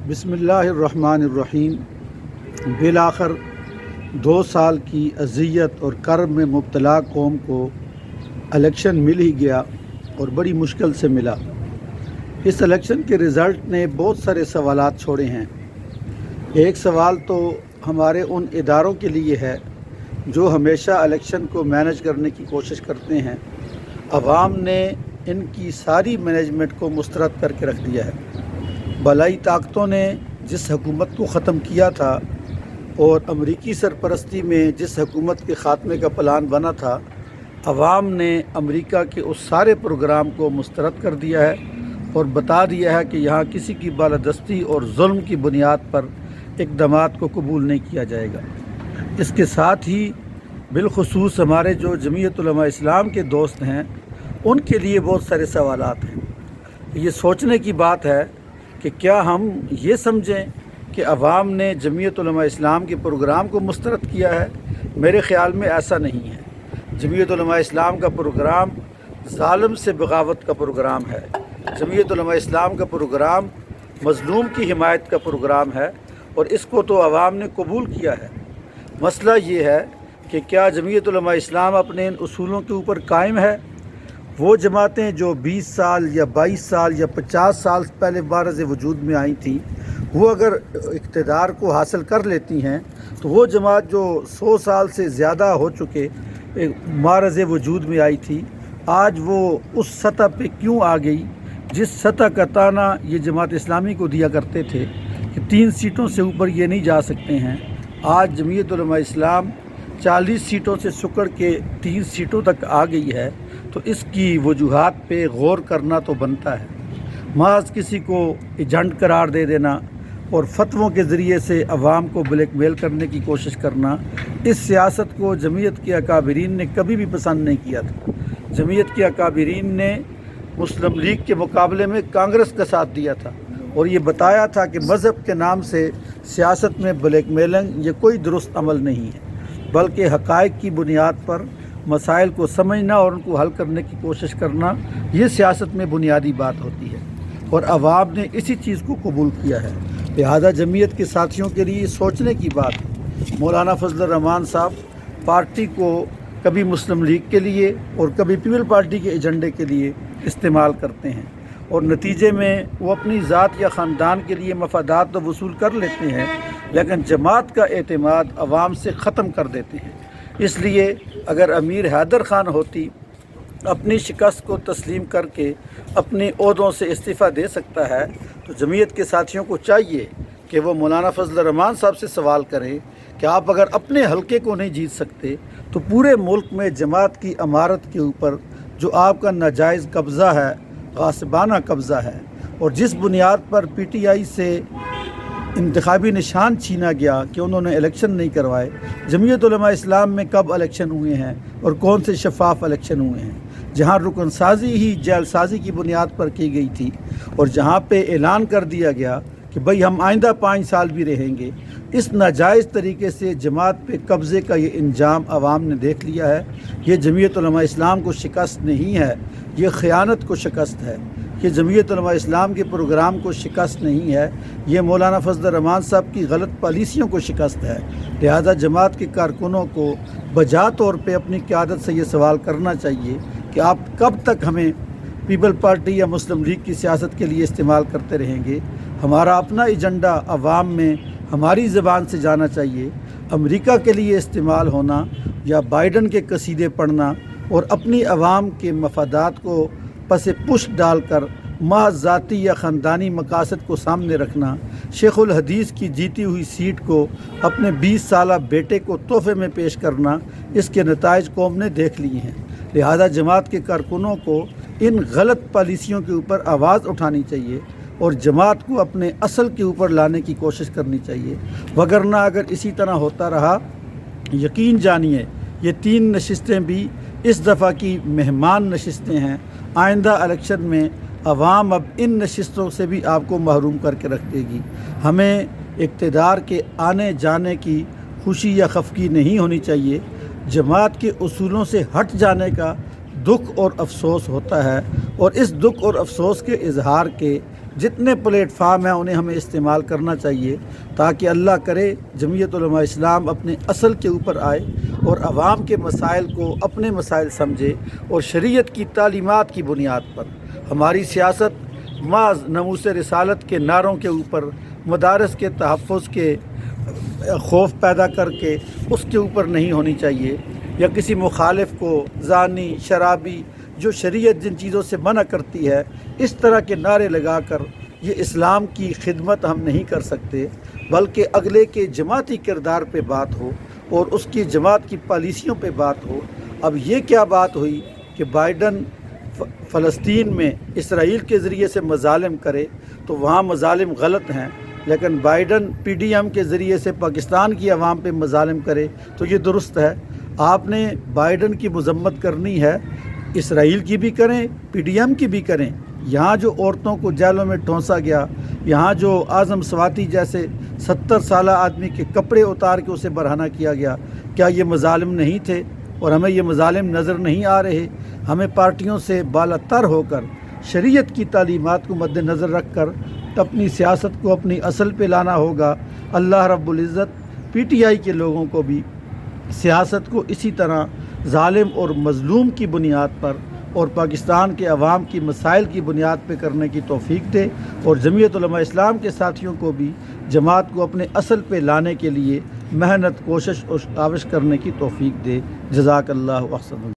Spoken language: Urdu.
بسم اللہ الرحمن الرحیم۔ بالآخر 2 سال کی اذیت اور کرب میں مبتلا قوم کو الیکشن مل ہی گیا، اور بڑی مشکل سے ملا۔ اس الیکشن کے رزلٹ نے بہت سارے سوالات چھوڑے ہیں۔ ایک سوال تو ہمارے ان اداروں کے لیے ہے جو ہمیشہ الیکشن کو مینج کرنے کی کوشش کرتے ہیں۔ عوام نے ان کی ساری مینجمنٹ کو مسترد کر کے رکھ دیا ہے۔ بالائی طاقتوں نے جس حکومت کو ختم کیا تھا اور امریکی سرپرستی میں جس حکومت کے خاتمے کا پلان بنا تھا، عوام نے امریکہ کے اس سارے پروگرام کو مسترد کر دیا ہے اور بتا دیا ہے کہ یہاں کسی کی بالادستی اور ظلم کی بنیاد پر اقدامات کو قبول نہیں کیا جائے گا۔ اس کے ساتھ ہی بالخصوص ہمارے جو جمعیت علماء اسلام کے دوست ہیں، ان کے لیے بہت سارے سوالات ہیں۔ یہ سوچنے کی بات ہے کہ کیا ہم یہ سمجھیں کہ عوام نے جمعیت علماء اسلام کے پروگرام کو مسترد کیا ہے؟ میرے خیال میں ایسا نہیں ہے۔ جمعیت علماء اسلام کا پروگرام ظالم سے بغاوت کا پروگرام ہے۔ جمعیت علماء اسلام کا پروگرام مظلوم کی حمایت کا پروگرام ہے، اور اس کو تو عوام نے قبول کیا ہے۔ مسئلہ یہ ہے کہ کیا جمعیت علماء اسلام اپنے ان اصولوں کے اوپر قائم ہے؟ وہ جماعتیں جو 20 سال یا 22 سال یا 50 سال پہلے بارز وجود میں آئی تھیں، وہ اگر اقتدار کو حاصل کر لیتی ہیں تو وہ جماعت جو 100 سال سے زیادہ ہو چکے معرض وجود میں آئی تھی، آج وہ اس سطح پہ کیوں آ گئی جس سطح کا تانا یہ جماعت اسلامی کو دیا کرتے تھے کہ 3 سیٹوں سے اوپر یہ نہیں جا سکتے ہیں؟ آج جمعیت علماء اسلام 40 سیٹوں سے سکڑ کے 3 سیٹوں تک آ گئی ہے، تو اس کی وجوہات پہ غور کرنا تو بنتا ہے۔ محض کسی کو ایجنٹ قرار دے دینا اور فتووں کے ذریعے سے عوام کو بلیک میل کرنے کی کوشش کرنا، اس سیاست کو جمعیت کے اکابرین نے کبھی بھی پسند نہیں کیا تھا۔ جمعیت کے اکابرین نے مسلم لیگ کے مقابلے میں کانگریس کا ساتھ دیا تھا، اور یہ بتایا تھا کہ مذہب کے نام سے سیاست میں بلیک میلنگ یہ کوئی درست عمل نہیں ہے، بلکہ حقائق کی بنیاد پر مسائل کو سمجھنا اور ان کو حل کرنے کی کوشش کرنا، یہ سیاست میں بنیادی بات ہوتی ہے، اور عوام نے اسی چیز کو قبول کیا ہے۔ لہذا جمعیت کے ساتھیوں کے لیے سوچنے کی بات ہے۔ مولانا فضل الرحمان صاحب پارٹی کو کبھی مسلم لیگ کے لیے اور کبھی پیپل پارٹی کے ایجنڈے کے لیے استعمال کرتے ہیں، اور نتیجے میں وہ اپنی ذات یا خاندان کے لیے مفادات تو وصول کر لیتے ہیں، لیکن جماعت کا اعتماد عوام سے ختم کر دیتے ہیں۔ اس لیے اگر امیر حیدر خان ہوتی اپنی شکست کو تسلیم کر کے اپنے عہدوں سے استعفیٰ دے سکتا ہے، تو جمعیت کے ساتھیوں کو چاہیے کہ وہ مولانا فضل الرحمان صاحب سے سوال کریں کہ آپ اگر اپنے حلقے کو نہیں جیت سکتے تو پورے ملک میں جماعت کی عمارت کے اوپر جو آپ کا ناجائز قبضہ ہے، غاصبانہ قبضہ ہے، اور جس بنیاد پر پی ٹی آئی سے انتخابی نشان چھینا گیا کہ انہوں نے الیکشن نہیں کروائے، جمعیت علماء اسلام میں کب الیکشن ہوئے ہیں اور کون سے شفاف الیکشن ہوئے ہیں؟ جہاں رکن سازی ہی جیل سازی کی بنیاد پر کی گئی تھی، اور جہاں پہ اعلان کر دیا گیا کہ بھئی ہم آئندہ 5 سال بھی رہیں گے، اس ناجائز طریقے سے جماعت پہ قبضے کا یہ انجام عوام نے دیکھ لیا ہے۔ یہ جمعیت علماء اسلام کو شکست نہیں ہے، یہ خیانت کو شکست ہے۔ یہ جمعیت علماء اسلام کے پروگرام کو شکست نہیں ہے، یہ مولانا فضل الرحمان صاحب کی غلط پالیسیوں کو شکست ہے۔ لہذا جماعت کے کارکنوں کو بجا طور پہ اپنی قیادت سے یہ سوال کرنا چاہیے کہ آپ کب تک ہمیں پیپل پارٹی یا مسلم لیگ کی سیاست کے لیے استعمال کرتے رہیں گے؟ ہمارا اپنا ایجنڈا عوام میں ہماری زبان سے جانا چاہیے۔ امریکہ کے لیے استعمال ہونا یا بائیڈن کے قصیدے پڑھنا اور اپنی عوام کے مفادات کو پس پش ڈال کر محض ذاتی یا خاندانی مقاصد کو سامنے رکھنا، شیخ الحدیث کی جیتی ہوئی سیٹ کو اپنے 20 سالہ بیٹے کو تحفے میں پیش کرنا، اس کے نتائج قوم نے دیکھ لیے ہیں۔ لہذا جماعت کے کارکنوں کو ان غلط پالیسیوں کے اوپر آواز اٹھانی چاہیے اور جماعت کو اپنے اصل کے اوپر لانے کی کوشش کرنی چاہیے، وگرنہ اگر اسی طرح ہوتا رہا، یقین جانیے یہ 3 نشستیں بھی اس دفعہ کی مہمان نشستیں ہیں۔ آئندہ الیکشن میں عوام اب ان نشستوں سے بھی آپ کو محروم کر کے رکھ دے گی۔ ہمیں اقتدار کے آنے جانے کی خوشی یا خفگی نہیں ہونی چاہیے، جماعت کے اصولوں سے ہٹ جانے کا دکھ اور افسوس ہوتا ہے، اور اس دکھ اور افسوس کے اظہار کے جتنے پلیٹ فارم ہیں انہیں ہمیں استعمال کرنا چاہیے، تاکہ اللہ کرے جمعیت علماء اسلام اپنے اصل کے اوپر آئے اور عوام کے مسائل کو اپنے مسائل سمجھے، اور شریعت کی تعلیمات کی بنیاد پر ہماری سیاست محض ناموس رسالت کے نعروں کے اوپر، مدارس کے تحفظ کے خوف پیدا کر کے اس کے اوپر نہیں ہونی چاہیے، یا کسی مخالف کو زانی، شرابی، جو شریعت جن چیزوں سے منع کرتی ہے، اس طرح کے نعرے لگا کر یہ اسلام کی خدمت ہم نہیں کر سکتے، بلکہ اگلے کے جماعتی کردار پہ بات ہو اور اس کی جماعت کی پالیسیوں پہ بات ہو۔ اب یہ کیا بات ہوئی کہ بائیڈن فلسطین میں اسرائیل کے ذریعے سے مظالم کرے تو وہاں مظالم غلط ہیں، لیکن بائیڈن پی ڈی ایم کے ذریعے سے پاکستان کی عوام پہ مظالم کرے تو یہ درست ہے؟ آپ نے بائیڈن کی مذمت کرنی ہے، اسرائیل کی بھی کریں، پی ڈی ایم کی بھی کریں۔ یہاں جو عورتوں کو جیلوں میں ٹھونسا گیا، یہاں جو اعظم سواتی جیسے 70 سالہ آدمی کے کپڑے اتار کے اسے برہنہ کیا گیا، کیا یہ مظالم نہیں تھے؟ اور ہمیں یہ مظالم نظر نہیں آ رہے؟ ہمیں پارٹیوں سے بالا تر ہو کر شریعت کی تعلیمات کو مد نظر رکھ کر اپنی سیاست کو اپنی اصل پہ لانا ہوگا۔ اللہ رب العزت پی ٹی آئی کے لوگوں کو بھی سیاست کو اسی طرح ظالم اور مظلوم کی بنیاد پر اور پاکستان کے عوام کی مسائل کی بنیاد پہ کرنے کی توفیق دے، اور جمعیت علماء اسلام کے ساتھیوں کو بھی جماعت کو اپنے اصل پہ لانے کے لیے محنت، کوشش اور کاوش کرنے کی توفیق دے۔ جزاک اللہ احسن۔